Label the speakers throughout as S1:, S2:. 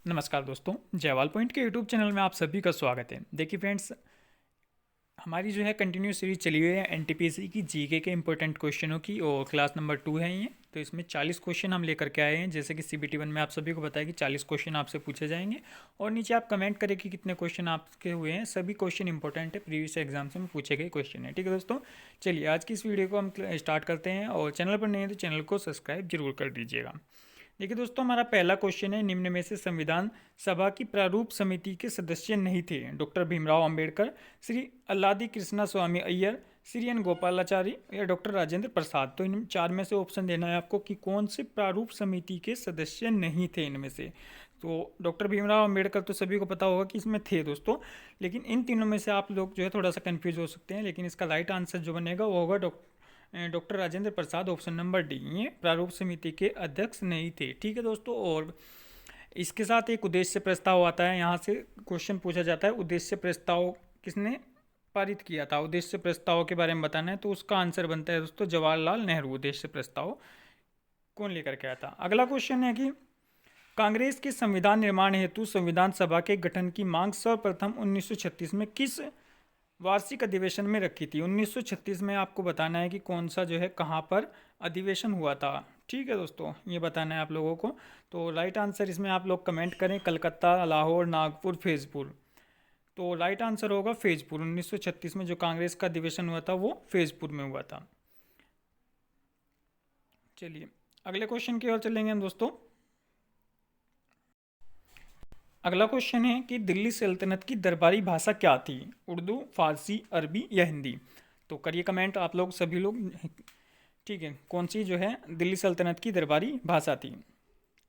S1: नमस्कार दोस्तों, जयवाल पॉइंट के यूट्यूब चैनल में आप सभी का स्वागत है। देखिए फ्रेंड्स, हमारी जो है कंटिन्यू सीरीज चली हुई है एनटीपीसी की जीके के इंपॉर्टेंट क्वेश्चनों की, और क्लास नंबर 2 है ये। तो इसमें 40 क्वेश्चन हम लेकर के आए हैं। जैसे कि सीबीटी 1 में आप सभी को बताया कि 40 क्वेश्चन आपसे पूछे जाएंगे, और नीचे आप कमेंट करें कि कितने क्वेश्चन आपके हुए हैं। सभी क्वेश्चन इंपॉर्टेंट है, प्रीवियस एग्जाम में पूछे गए क्वेश्चन है। ठीक है दोस्तों, चलिए आज की इस वीडियो को हम स्टार्ट करते हैं। और चैनल पर नहीं है तो चैनल को सब्सक्राइब जरूर कर दीजिएगा। देखिए दोस्तों, हमारा पहला क्वेश्चन है, निम्न में से संविधान सभा की प्रारूप समिति के सदस्य नहीं थे? डॉक्टर भीमराव अंबेडकर, श्री अल्लादी कृष्णा स्वामी अय्यर, श्री एन गोपालाचारी या डॉक्टर राजेंद्र प्रसाद। तो इन चार में से ऑप्शन देना है आपको कि कौन से प्रारूप समिति के सदस्य नहीं थे इनमें से। तो डॉक्टर भीमराव अंबेडकर तो सभी को पता होगा कि इसमें थे दोस्तों, लेकिन इन तीनों में से आप लोग जो है थोड़ा सा कंफ्यूज हो सकते हैं। लेकिन इसका राइट आंसर जो बनेगा वो होगा doctor Rajendra Prasad, option number D. ये प्रारूप समिति के अध्यक्ष नहीं थे। ठीक है दोस्तों, और इसके साथ एक उद्देश्य प्रस्ताव आता है। यहाँ से क्वेश्चन पूछा जाता है, उद्देश्य प्रस्ताव किसने पारित किया था? उद्देश्य प्रस्ताव के बारे में बताना है, तो उसका आंसर बनता है दोस्तों जवाहरलाल नेहरू। उद्देश्य प्रस्ताव कौन लेकर के आया था? अगला क्वेश्चन है कि कांग्रेस के संविधान निर्माण हेतु संविधान सभा के गठन की मांग सर्वप्रथम 1936 में किस वार्षिक अधिवेशन में रखी थी? 1936 में आपको बताना है कि कौन सा जो है कहाँ पर अधिवेशन हुआ था। ठीक है दोस्तों, ये बताना है आप लोगों को। तो राइट आंसर इसमें आप लोग कमेंट करें, कलकत्ता, लाहौर, नागपुर, फैजपुर। तो राइट आंसर होगा फैजपुर। 1936 में जो कांग्रेस का अधिवेशन हुआ था वो फैजपुर में हुआ था। चलिए अगले क्वेश्चन की ओर चलेंगे हम दोस्तों। अगला क्वेश्चन है कि दिल्ली सल्तनत की दरबारी भाषा क्या थी? उर्दू, फारसी, अरबी या हिंदी? तो करिए कमेंट आप लोग सभी लोग। ठीक है, कौन सी जो है दिल्ली सल्तनत की दरबारी भाषा थी?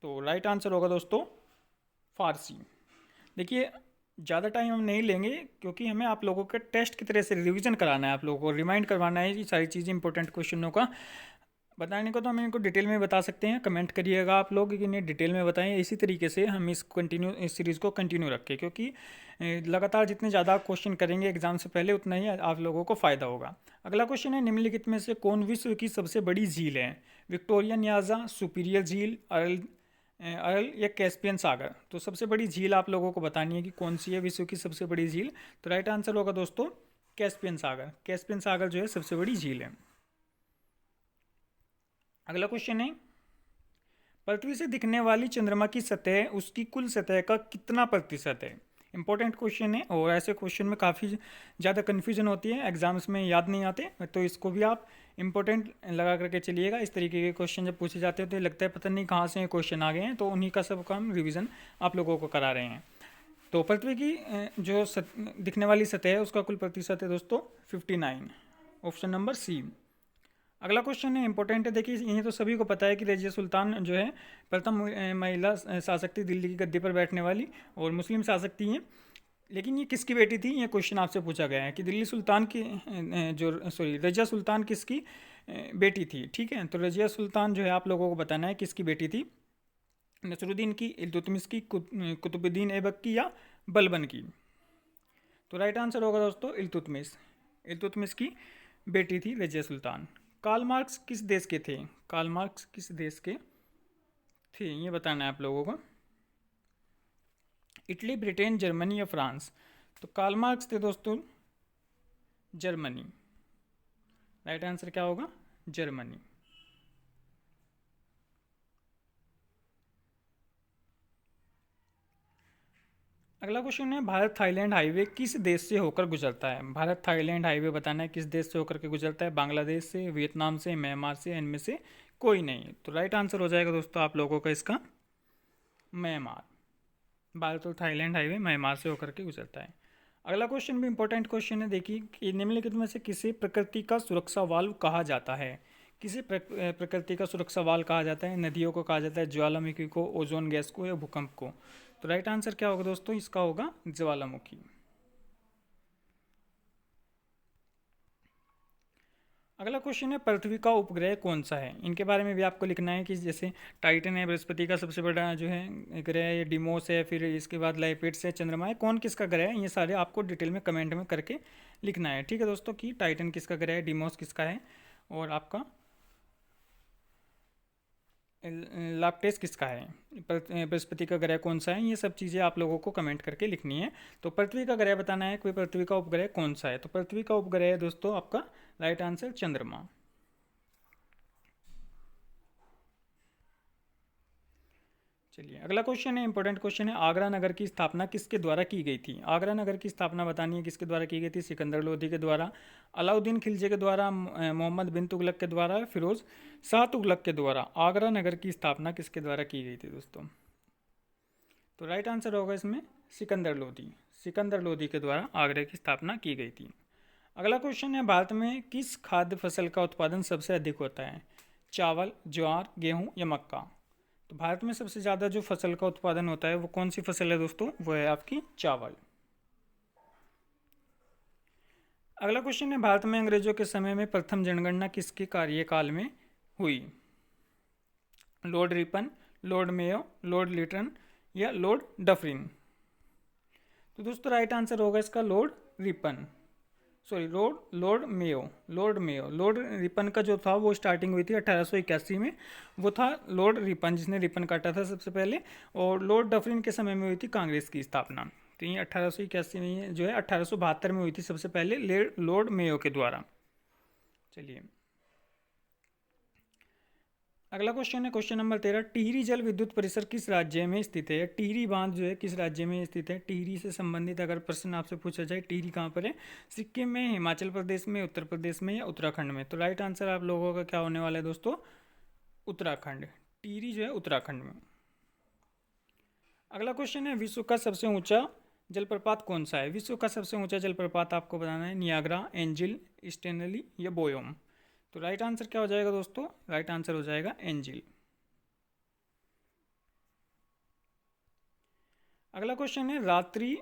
S1: तो राइट आंसर होगा दोस्तों फारसी। देखिए, ज़्यादा टाइम हम नहीं लेंगे, क्योंकि हमें आप लोगों के टेस्ट की तरह से रिवीजन कराना है, आप लोगों को रिमाइंड करवाना है ये सारी चीज़ें, इंपॉर्टेंट क्वेश्चनों का बताने को। तो हम इनको डिटेल में बता सकते हैं, कमेंट करिएगा आप लोग कि इन्हें डिटेल में बताएं। इसी तरीके से हम इस सीरीज़ को कंटिन्यू रखें, क्योंकि लगातार जितने ज़्यादा क्वेश्चन करेंगे एग्जाम से पहले, उतना ही आप लोगों को फ़ायदा होगा। अगला क्वेश्चन है, निम्नलिखित में से कौन विश्व की सबसे बड़ी झील है? विक्टोरिया न्याजा, सुपीरियर झील, अरल या कैस्पियन सागर? तो सबसे बड़ी झील आप लोगों को बतानी है कि कौन सी है विश्व की सबसे बड़ी झील। तो राइट आंसर होगा दोस्तों कैस्पियन सागर। कैस्पियन सागर जो है सबसे बड़ी झील है। अगला क्वेश्चन है, पृथ्वी से दिखने वाली चंद्रमा की सतह उसकी कुल सतह का कितना प्रतिशत है? इंपॉर्टेंट क्वेश्चन है, और ऐसे क्वेश्चन में काफ़ी ज़्यादा कन्फ्यूजन होती है, एग्जाम्स में याद नहीं आते। तो इसको भी आप इंपॉर्टेंट लगा करके चलिएगा। इस तरीके के क्वेश्चन जब पूछे जाते हैं तो लगता है पता नहीं कहाँ से ये क्वेश्चन आ गए हैं, तो उन्हीं का सब काम रिविज़न आप लोगों को करा रहे हैं। तो पृथ्वी की जो दिखने वाली सतह है उसका कुल प्रतिशत है दोस्तों 59, ऑप्शन नंबर सी। अगला क्वेश्चन है, इंपॉर्टेंट है। देखिए, ये तो सभी को पता है कि रजिया सुल्तान जो है प्रथम महिला शासक थी दिल्ली की गद्दी पर बैठने वाली, और मुस्लिम शासक थी ये। लेकिन ये किसकी बेटी थी, ये क्वेश्चन आपसे पूछा गया है कि दिल्ली सुल्तान की रजिया सुल्तान किसकी बेटी थी। ठीक है, तो रजिया सुल्तान जो है आप लोगों को बताना है किसकी बेटी थी। नसरुद्दीन की, इल्तुतमिश की, कुतुबुद्दीन ऐबक की या बलबन की? तो राइट आंसर होगा दोस्तों इल्तुतमिश। इल्तुतमिश की बेटी थी रजिया सुल्तान। कार्ल मार्क्स किस देश के थे? कार्ल मार्क्स किस देश के थे ये बताना है आप लोगों को। इटली, ब्रिटेन, जर्मनी या फ्रांस? तो कार्ल मार्क्स थे दोस्तों जर्मनी। राइट आंसर क्या होगा? जर्मनी। अगला क्वेश्चन है, भारत थाईलैंड हाईवे किस देश से होकर गुजरता है? भारत थाईलैंड हाईवे बताना है किस देश से होकर के गुजरता है। बांग्लादेश से, वियतनाम से, म्यांमार से, इनमें से कोई नहीं। तो राइट आंसर हो जाएगा दोस्तों आप लोगों का इसका म्यांमार। भारत और थाईलैंड हाईवे म्यांमार से होकर के गुजरता है। अगला क्वेश्चन भी इंपॉर्टेंट क्वेश्चन है। देखिए कि निम्नलिखित में से किसे प्रकृति का सुरक्षा वाल्व कहा जाता है? किसे प्रकृति का सुरक्षा वाल्व कहा जाता है? नदियों को कहा जाता है, ज्वालामुखी को, ओजोन गैस को, या भूकंप को? तो राइट आंसर क्या होगा दोस्तों? इसका होगा ज्वालामुखी। अगला क्वेश्चन है, पृथ्वी का उपग्रह कौन सा है? इनके बारे में भी आपको लिखना है कि जैसे टाइटन है बृहस्पति का सबसे बड़ा जो है ग्रह है, डिमोस है, फिर इसके बाद लाइपेट्स है, चंद्रमा है, कौन किसका ग्रह है, ये सारे आपको डिटेल में कमेंट में करके लिखना है। ठीक है दोस्तों, कि टाइटन किसका ग्रह है, डिमोस किसका है, और आपका लाक्टेस किसका है, बृहस्पति का ग्रह कौन सा है, ये सब चीज़ें आप लोगों को कमेंट करके लिखनी है। तो पृथ्वी का ग्रह बताना है कि पृथ्वी का उपग्रह कौन सा है। तो पृथ्वी का उपग्रह है दोस्तों आपका राइट आंसर चंद्रमा। चलिए अगला क्वेश्चन है, इंपॉर्टेंट क्वेश्चन है, आगरा नगर की स्थापना किसके द्वारा की गई थी। आगरा नगर की स्थापना बतानी है किसके द्वारा की गई थी। सिकंदर लोधी के द्वारा, अलाउद्दीन खिलजी के द्वारा, मोहम्मद बिन तुगलक के द्वारा, फिरोज शाह तुगलक के द्वारा। आगरा नगर की स्थापना किसके द्वारा की गई थी दोस्तों। तो राइट आंसर होगा इसमें सिकंदर लोधी। सिकंदर लोधी के द्वारा आगरा की स्थापना की गई थी। अगला क्वेश्चन है, भारत में किस खाद्य फसल का उत्पादन सबसे अधिक होता है। चावल, ज्वार, गेहूं या मक्का। तो भारत में सबसे ज़्यादा जो फसल का उत्पादन होता है वो कौन सी फसल है दोस्तों, वो है आपकी चावल। अगला क्वेश्चन है, भारत में अंग्रेजों के समय में प्रथम जनगणना किसके कार्यकाल में हुई। Lord Ripon, Lord Mayo, Lord Lytton या लॉर्ड डफरिन। तो दोस्तों राइट आंसर होगा इसका Lord Ripon, sorry Lord Mayo. Lord Ripon का जो था वो स्टार्टिंग हुई थी 1881 में, वो था लॉर्ड रिपन जिसने रिपन काटा था सबसे पहले। और लॉर्ड डफरिन के समय में हुई थी कांग्रेस की स्थापना। तो ये 1881 में जो है 1872 में हुई थी सबसे पहले लॉर्ड मेयो के द्वारा। चलिए अगला क्वेश्चन है, क्वेश्चन नंबर 13, टिहरी जल विद्युत परिसर किस राज्य में स्थित है। टिहरी बांध जो है किस राज्य में स्थित है। टिहरी से संबंधित अगर प्रश्न आपसे पूछा जाए टिहरी कहाँ पर है, सिक्किम में, हिमाचल प्रदेश में, उत्तर प्रदेश में या उत्तराखंड में। तो राइट आंसर आप लोगों का क्या होने वाला है दोस्तों, उत्तराखंड। टिहरी जो है उत्तराखंड में। अगला क्वेश्चन है, विश्व का सबसे ऊंचा जलप्रपात कौन सा है। विश्व का सबसे ऊंचा जलप्रपात आपको बताना है, नियाग्रा, एंजिल, स्टेनली या बोयोम। तो राइट आंसर क्या हो जाएगा दोस्तों, राइट आंसर हो जाएगा एंजिल। अगला क्वेश्चन है, रात्रि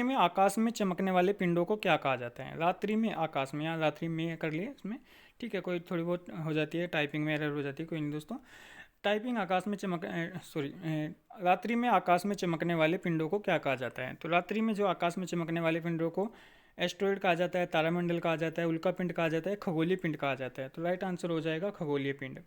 S1: में आकाश में चमकने वाले पिंडों को क्या कहा जाता है। रात्रि में आकाश में, यहाँ रात्रि में कर लिए इसमें, ठीक है, कोई थोड़ी बहुत हो जाती है टाइपिंग में एरर हो जाती है, कोई नहीं दोस्तों। टाइपिंग आकाश में रात्रि में आकाश में चमकने वाले पिंडों को क्या कहा जाता है। तो रात्रि में जो आकाश में चमकने वाले पिंडों को एस्ट्रॉइड कहा जाता है, तारामंडल कहा जाता है, उल्का पिंड कहा जाता है, खगोलीय पिंड कहा जाता है। तो राइट आंसर हो जाएगा खगोलीय पिंड।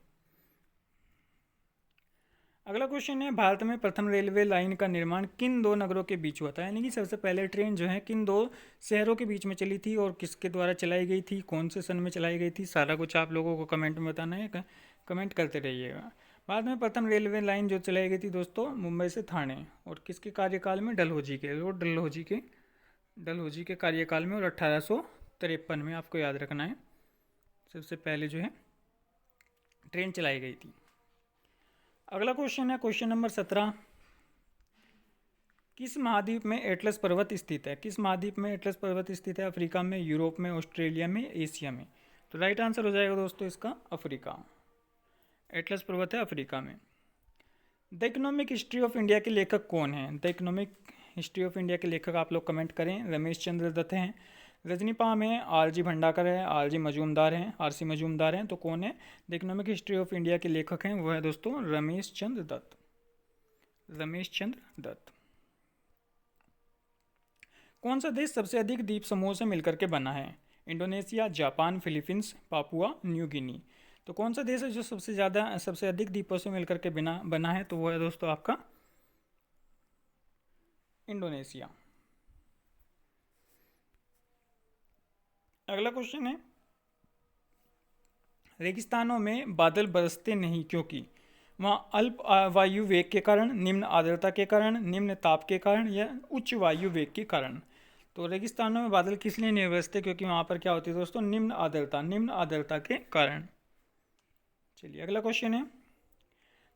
S1: अगला क्वेश्चन है, भारत में प्रथम रेलवे लाइन का निर्माण किन दो नगरों के बीच हुआ था। यानी कि सबसे पहले ट्रेन जो है किन दो शहरों के बीच में चली थी और किसके द्वारा चलाई गई थी, कौन से सन में चलाई गई थी, सारा कुछ आप लोगों को कमेंट में बताना है, कमेंट करते रहिएगा। भारत में प्रथम रेलवे लाइन जो चलाई गई थी दोस्तों मुंबई से ठाणे, और किसके कार्यकाल में, डलहौजी के, लॉर्ड डलहौजी के कार्यकाल में, और 1853 में आपको याद रखना है सबसे पहले जो है ट्रेन चलाई गई थी। अगला क्वेश्चन है, क्वेश्चन नंबर 17, किस महाद्वीप में एटलस पर्वत स्थित है। किस महाद्वीप में एटलस पर्वत स्थित है। अफ्रीका में, यूरोप में, ऑस्ट्रेलिया में, एशिया में। तो राइट आंसर हो जाएगा दोस्तों इसका अफ्रीका। एटलस पर्वत है अफ्रीका में। The economic history of India के लेखक कौन हैं। The economic history of India के लेखक आप लोग कमेंट करें। रमेश चंद्र दत्त हैं, रजनी पाम है, आर.जी. भंडाकर है, आर.सी. मजूमदार हैं। तो कौन है the economic history of India के लेखक हैं, वो है दोस्तों रमेश चंद्र दत्त। कौन सा देश सबसे अधिक द्वीप समूह से मिलकर के बना है। Indonesia, Japan, Philippines, Papua New Guinea. तो कौन सा देश है जो सबसे अधिक द्वीपों से मिलकर के बना है, तो वो है दोस्तों आपका इंडोनेशिया। अगला क्वेश्चन है, रेगिस्तानों में बादल बरसते नहीं क्योंकि। वहाँ अल्प वायु वेग के कारण, निम्न आर्द्रता के कारण, निम्न ताप के कारण या उच्च वायु वेग के कारण। तो रेगिस्तानों में बादल किस लिए नहीं बरसते, क्योंकि वहाँ पर क्या होती है दोस्तों, निम्न आर्द्रता के कारण। चलिए अगला क्वेश्चन है,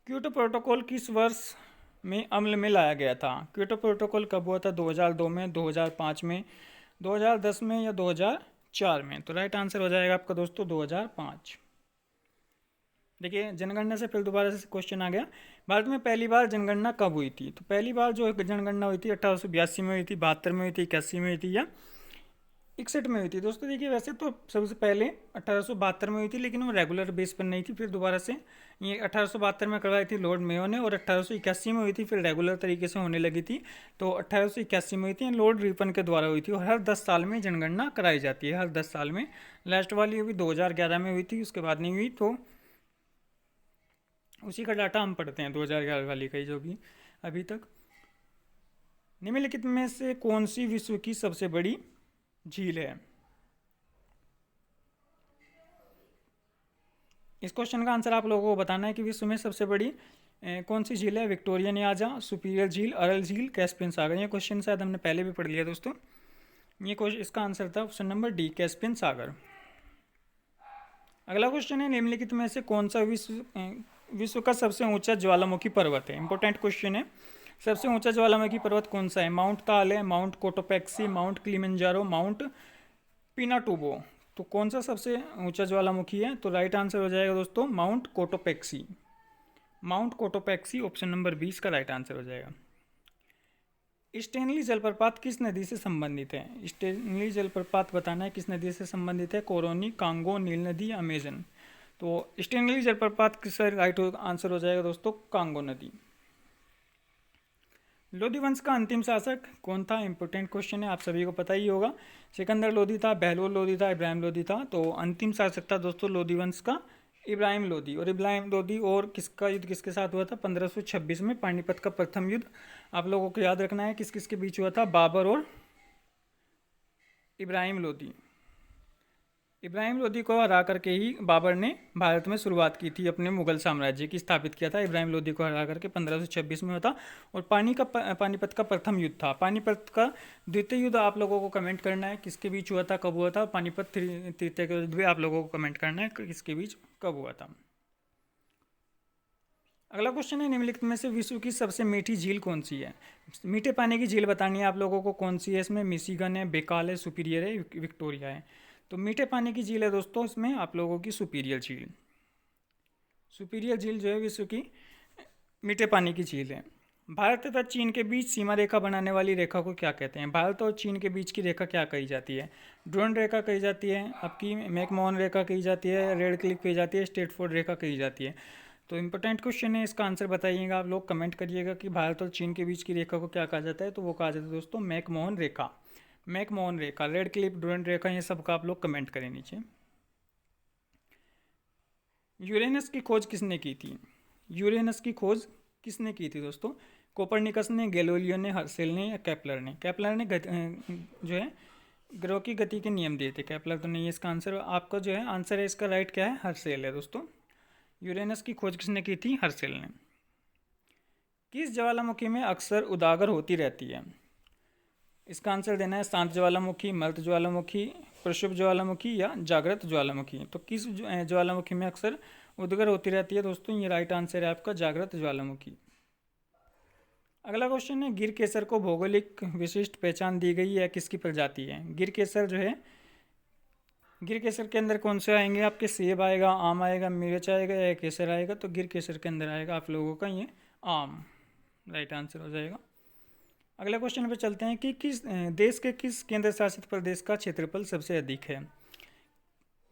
S1: क्योटो प्रोटोकॉल किस वर्ष में अमल में लाया गया था। क्योटो प्रोटोकॉल कब हुआ था, 2002 में, 2005 में, 2010 में या 2004 में। तो राइट आंसर हो जाएगा आपका दोस्तों 2005। देखिए जनगणना से फिर दोबारा से क्वेश्चन आ गया, भारत में पहली बार जनगणना कब हुई थी। तो पहली बार जो जनगणना हुई थी 1882 में हुई थी, 72 में हुई थी, 81 में हुई थी या 61 में हुई थी। दोस्तों देखिए वैसे तो सबसे पहले 1872 में हुई थी, लेकिन वो रेगुलर बेस पर नहीं थी। फिर दोबारा से ये 1872 में करवाई थी लॉर्ड मेयो ने, और 1881 में हुई थी, फिर रेगुलर तरीके से होने लगी थी। तो 1881 में हुई थी, लॉर्ड रिपन के द्वारा हुई थी। और हर 10 साल में जनगणना कराई जाती है, हर 10 साल में। लास्ट वाली अभी 2011 में हुई थी, उसके बाद नहीं हुई। तो उसी का डाटा हम पढ़ते हैं 2011 वाली का ही जो भी अभी तक। निम्नलिखित में से कौन सी विश्व की सबसे बड़ी झील है? इस क्वेश्चन का आंसर आप लोगों को बताना है कि विश्व में सबसे बड़ी कौन सी झील है। विक्टोरिया न्याजा, सुपीरियर झील, अरल झील, कैस्पियन सागर। ये क्वेश्चन शायद हमने पहले भी पढ़ लिया दोस्तों। ये क्वेश्चन, इसका आंसर था ऑप्शन नंबर डी, कैस्पियन सागर। अगला क्वेश्चन है, निम्नलिखित में से कौन सा विश्व का सबसे ऊंचा ज्वालामुखी पर्वत है? इंपॉर्टेंट क्वेश्चन है। सबसे ऊंचा ज्वालामुखी पर्वत कौन सा है? माउंट ताल है, mount Cotopaxi, mount Kilimanjaro, mount Pinatubo. तो कौन सा सबसे ऊंचा ज्वालामुखी है? तो राइट आंसर हो जाएगा दोस्तों mount Cotopaxi. Mount Cotopaxi option number 20 का राइट आंसर हो जाएगा। स्टेनली जलप्रपात किस नदी से संबंधित है? स्टेनली जलप्रपात बताना है किस नदी से संबंधित है। कोरोनी, कांगो, नील नदी, अमेजन। तो स्टेनली जलप्रपात किस राइट आंसर हो जाएगा दोस्तों? कांगो नदी। लोधी वंश का अंतिम शासक कौन था? इंपोर्टेंट क्वेश्चन है, आप सभी को पता ही होगा। सिकंदर लोधी था, बहलोल लोधी था, इब्राहिम लोधी था। तो अंतिम शासक था दोस्तों लोधी वंश का इब्राहिम लोधी। और इब्राहिम लोधी और किसका युद्ध किसके साथ हुआ था? 1526 में पानीपत का प्रथम युद्ध। आप लोगों को याद रखना है किस किस के बीच हुआ था? बाबर और इब्राहिम लोधी। इब्राहिम लोधी को हरा करके ही बाबर ने भारत में शुरुआत की थी, अपने मुगल साम्राज्य की स्थापित किया था। इब्राहिम लोधी को हरा करके 1526 में होता। और पानीपत का प्रथम युद्ध था। पानीपत का द्वितीय युद्ध आप लोगों को कमेंट करना है किसके बीच हुआ था, कब हुआ था। पानीपत तृतीय का युद्ध भी आप लोगों को कमेंट करना है किसके बीच कब हुआ था। अगला क्वेश्चन है, निम्नलिखित में से विश्व की सबसे मीठी झील कौन सी है? मीठे पानी की झील बतानी है आप लोगों को कौन सी है। इसमें मिशिगन है, बेकाल है, सुपीरियर है, विक्टोरिया है। तो मीठे पानी की झील है दोस्तों इसमें आप लोगों की सुपीरियर झील। सुपीरियर झील जो है विश्व की मीठे पानी की झील है। भारत तथा चीन के बीच सीमा रेखा बनाने वाली रेखा को क्या कहते हैं? भारत और चीन के बीच की रेखा क्या कही जाती है? ड्रोन रेखा कही जाती है, आपकी मैकमोहन रेखा कही जाती है, रेड क्लिफ कही जाती है, स्ट्रेटफोर्ड रेखा कही जाती है। तो इंपॉर्टेंट क्वेश्चन है, इसका आंसर बताइएगा आप लोग, कमेंट करिएगा कि भारत और चीन के बीच की रेखा को क्या कहा जाता है। तो वो कहा जाता है दोस्तों मैकमोहन रेखा। मैकमोहन रेखा, रेड क्लिफ, ड्रोन रेखा, ये सब का आप लोग कमेंट करें नीचे। यूरेनस की खोज किसने की थी? यूरेनस की खोज किसने की थी दोस्तों? कोपरनिकस ने, गैलीलियो ने, हर्सेल ने या केपलर ने? केपलर ने जो है ग्रह की गति के नियम दिए थे। केपलर तो नहीं है इसका आंसर। आपका जो है आंसर है इसका राइट क्या है? हर्सेल है दोस्तों। यूरेनस की खोज किसने की थी? हर्सेल ने। किस ज्वालामुखी में अक्सर उजागर होती रहती है? इसका आंसर देना है शांत ज्वालामुखी, मृत ज्वालामुखी, प्रक्षुब्ध ज्वालामुखी या जागृत ज्वालामुखी। तो किस ज्वालामुखी में अक्सर उजागर होती रहती है दोस्तों? ये राइट आंसर है आपका जागृत ज्वालामुखी। अगला क्वेश्चन है, गिर केसर को भौगोलिक विशिष्ट पहचान दी गई है किसकी प्रजाति है? गिर केसर जो है, गिर केसर के अंदर कौन से आएंगे आपके? सेब आएगा, आम आएगा, मिर्च आएगा या केसर आएगा? तो गिर केसर के अंदर आएगा आप लोगों का ये आम, राइट आंसर हो जाएगा। अगले क्वेश्चन पे चलते हैं कि किस देश के किस केंद्र शासित प्रदेश का क्षेत्रफल सबसे अधिक है?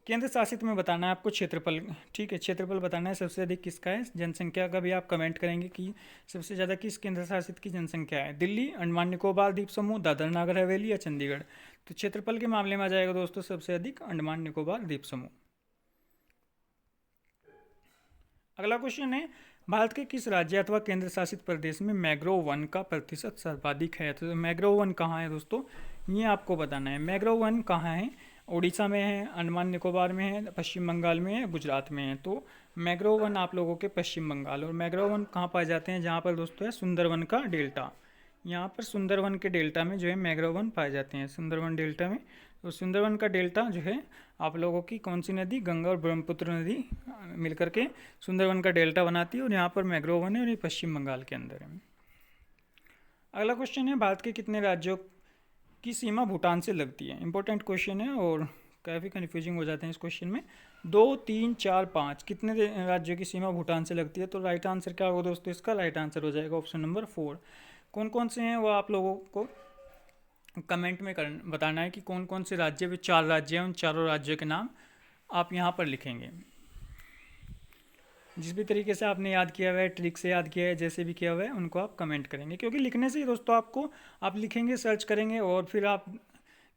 S1: केंद्र शासित में बताना है आपको क्षेत्रफल, ठीक है। क्षेत्रफल बताना है सबसे अधिक किसका है। जनसंख्या का भी आप कमेंट करेंगे कि सबसे ज़्यादा किस केंद्र शासित की जनसंख्या है। दिल्ली, अंडमान निकोबार द्वीप समूह, दादर नागर हवेली या चंडीगढ़? तो क्षेत्रफल के मामले में आ जाएगा दोस्तों सबसे अधिक अंडमान निकोबार द्वीप समूह। अगला क्वेश्चन है, भारत के किस राज्य अथवा केंद्र शासित प्रदेश में मैंग्रोव वन का प्रतिशत सर्वाधिक है? तो मैंग्रोव वन कहाँ है दोस्तों, ये आपको बताना है। मैंग्रोव वन कहाँ है? उड़ीसा में है, अंडमान निकोबार में है, पश्चिम बंगाल में है, गुजरात में है। तो मैंग्रोव वन आप लोगों के पश्चिम बंगाल। और मैंग्रोव वन कहाँ पाए जाते हैं? जहाँ पर दोस्तों है सुंदरवन का डेल्टा। यहाँ पर सुंदरवन के डेल्टा में जो है मैंग्रोव वन पाए जाते हैं, सुंदरवन डेल्टा में। तो सुंदरवन का डेल्टा जो है आप लोगों की कौन सी नदी? गंगा और ब्रह्मपुत्र नदी मिलकर के सुंदरवन का डेल्टा बनाती है। और यहाँ पर मैंग्रोव वन है और ये पश्चिम बंगाल के अंदर है। अगला क्वेश्चन है, भारत के कितने राज्यों की सीमा भूटान से लगती है? इंपॉर्टेंट क्वेश्चन है और काफ़ी कन्फ्यूजिंग हो जाते हैं इस क्वेश्चन में। 2, 3, 4, 5 कितने राज्यों की सीमा भूटान से लगती है? तो राइट आंसर क्या होगा दोस्तों? इसका राइट आंसर हो जाएगा ऑप्शन नंबर 4। कौन कौन से हैं वो आप लोगों को कमेंट में बताना है कि कौन कौन से राज्य में 4 राज्य हैं। उन चारों राज्यों के नाम आप यहाँ पर लिखेंगे। जिस भी तरीके से आपने याद किया हुआ है, ट्रिक से याद किया है, जैसे भी किया हुआ है, उनको आप कमेंट करेंगे। क्योंकि लिखने से ही दोस्तों आपको, आप लिखेंगे, सर्च करेंगे और फिर आप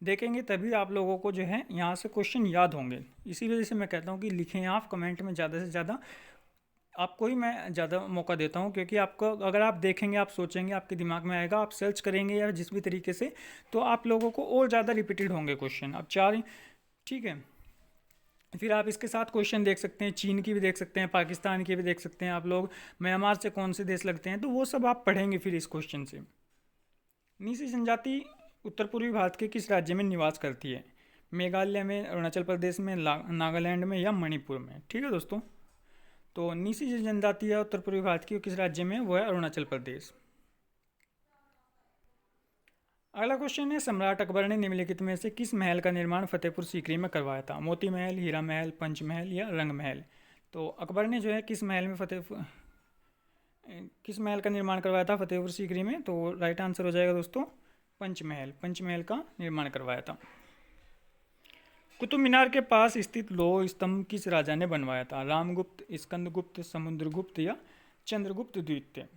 S1: देखेंगे, तभी आप लोगों को जो है यहाँ से क्वेश्चन याद होंगे। इसी वजह से मैं कहता हूँ कि लिखें आप कमेंट में ज़्यादा से ज़्यादा। आपको ही मैं ज़्यादा मौका देता हूँ, क्योंकि आपको अगर आप देखेंगे, आप सोचेंगे, आपके दिमाग में आएगा, आप सर्च करेंगे या जिस भी तरीके से, तो आप लोगों को और ज़्यादा रिपीटेड होंगे क्वेश्चन। अब चार, ठीक है। फिर आप इसके साथ क्वेश्चन देख सकते हैं, चीन की भी देख सकते हैं, पाकिस्तान की भी देख सकते हैं आप लोग, म्यांमार से कौन से देश लगते हैं, तो वो सब आप पढ़ेंगे फिर इस क्वेश्चन से। नीसी जनजाति उत्तर पूर्वी भारत के किस राज्य में निवास करती है? मेघालय में, अरुणाचल प्रदेश में, नागालैंड में या मणिपुर में? ठीक है दोस्तों, तो नीसी जनजाति है उत्तर पूर्वी भारत की, किस राज्य में? वो है अरुणाचल प्रदेश। अगला क्वेश्चन है, सम्राट अकबर ने निम्नलिखित में से किस महल का निर्माण फतेहपुर सीकरी में करवाया था? मोती महल, हीरा महल, पंचमहल या रंग महल? तो अकबर ने जो है किस महल में किस महल का निर्माण करवाया था फतेहपुर सीकरी में? तो राइट आंसर हो जाएगा दोस्तों पंचमहल। पंचमहल का निर्माण करवाया था। कुतुब मीनार के पास स्थित लौह स्तंभ किस राजा ने बनवाया था? रामगुप्त, स्कंदगुप्त, समुद्रगुप्त या चंद्रगुप्त द्वितीय?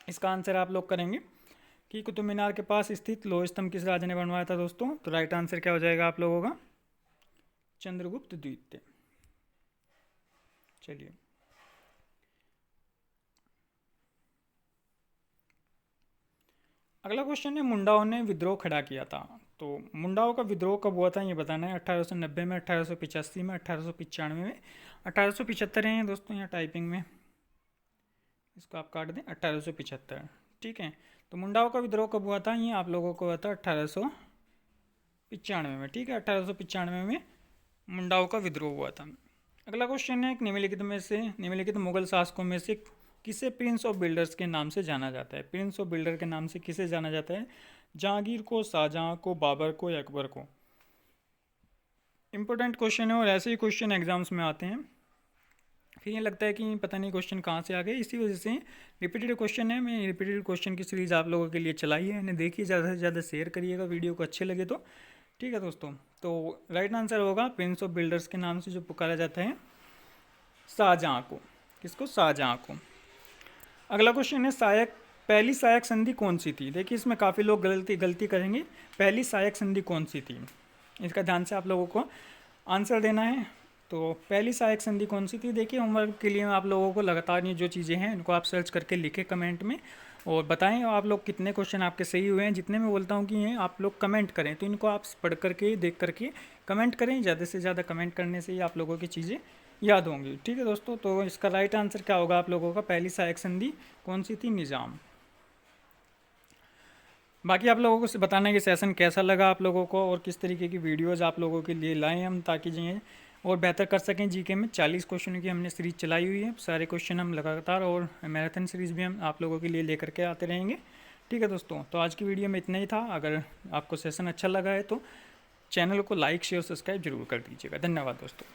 S1: इसका आंसर आप लोग करेंगे कि कुतुब मीनार के पास स्थित लौह स्तंभ किस राजा ने बनवाया था दोस्तों? तो राइट आंसर क्या हो जाएगा आप लोगों का? चंद्रगुप्त द्वितीय। चलिए, अगला क्वेश्चन है, मुंडाओं ने विद्रोह खड़ा किया था। तो मुंडाओं का विद्रोह कब हुआ था ये बताना है। 1890 में, 1885 में, 1895 में, 1875 है दोस्तों यहाँ टाइपिंग में, इसको आप काट दें, 1875। ठीक है, तो मुंडाओं का विद्रोह कब हुआ था? ये आप लोगों को हुआ था 1895 में। ठीक है, 1895 में मुंडाओं का विद्रोह हुआ था। अगला क्वेश्चन है, निम्नलिखित मुगल शासकों में से किसे प्रिंस ऑफ बिल्डर्स के नाम से जाना जाता है? प्रिंस ऑफ बिल्डर के नाम से किसे जाना जाता है? जहांगीर को, शाहजहां को, बाबर को या अकबर को? इंपॉर्टेंट क्वेश्चन है और ऐसे ही क्वेश्चन एग्जाम्स में आते हैं। फिर ये लगता है कि पता नहीं क्वेश्चन कहाँ से आ गए, इसी वजह से रिपीटेड क्वेश्चन है। मैं रिपीटेड क्वेश्चन की सीरीज़ आप लोगों के लिए चलाई है, इन्हें देखिए, ज़्यादा से ज़्यादा शेयर करिएगा वीडियो को अच्छे लगे तो। ठीक है दोस्तों, तो राइट आंसर होगा प्रिंस ऑफ बिल्डर्स के नाम से जो पुकारा जाता है शाहजहां को। किसको? शाहजहां को। अगला क्वेश्चन है, पहली सहायक संधि कौन सी थी? देखिए, इसमें काफ़ी लोग गलती करेंगे। पहली सहायक संधि कौन सी थी, इसका ध्यान से आप लोगों को आंसर देना है। तो पहली सहायक संधि कौन सी थी? देखिए, होमवर्क के लिए मैं आप लोगों को लगातार ये जो चीज़ें हैं इनको आप सर्च करके लिखें कमेंट में, और बताएं आप लोग कितने क्वेश्चन आपके सही हुए हैं। जितने मैं बोलता हूँ कि ये आप लोग कमेंट करें, तो इनको आप पढ़ करके, देख करके कमेंट करें। ज़्यादा से ज़्यादा कमेंट करने से ही आप लोगों की चीज़ें याद होंगी। ठीक है दोस्तों, तो इसका राइट आंसर क्या होगा आप लोगों का? पहली सहायक संधि कौन सी थी? निज़ाम। बाकी आप लोगों को बताना है कि सेशन कैसा लगा आप लोगों को, और किस तरीके की वीडियोस आप लोगों के लिए लाएं हम, ताकि जो और बेहतर कर सकें जीके में। 40 क्वेश्चनों की हमने सीरीज़ चलाई हुई है, सारे क्वेश्चन हम लगातार, और मैराथन सीरीज़ भी हम आप लोगों के लिए लेकर के आते रहेंगे। ठीक है दोस्तों, तो आज की वीडियो में इतना ही था। अगर आपको सेशन अच्छा लगा है तो चैनल को लाइक, शेयर, सब्सक्राइब जरूर कर दीजिएगा। धन्यवाद दोस्तों।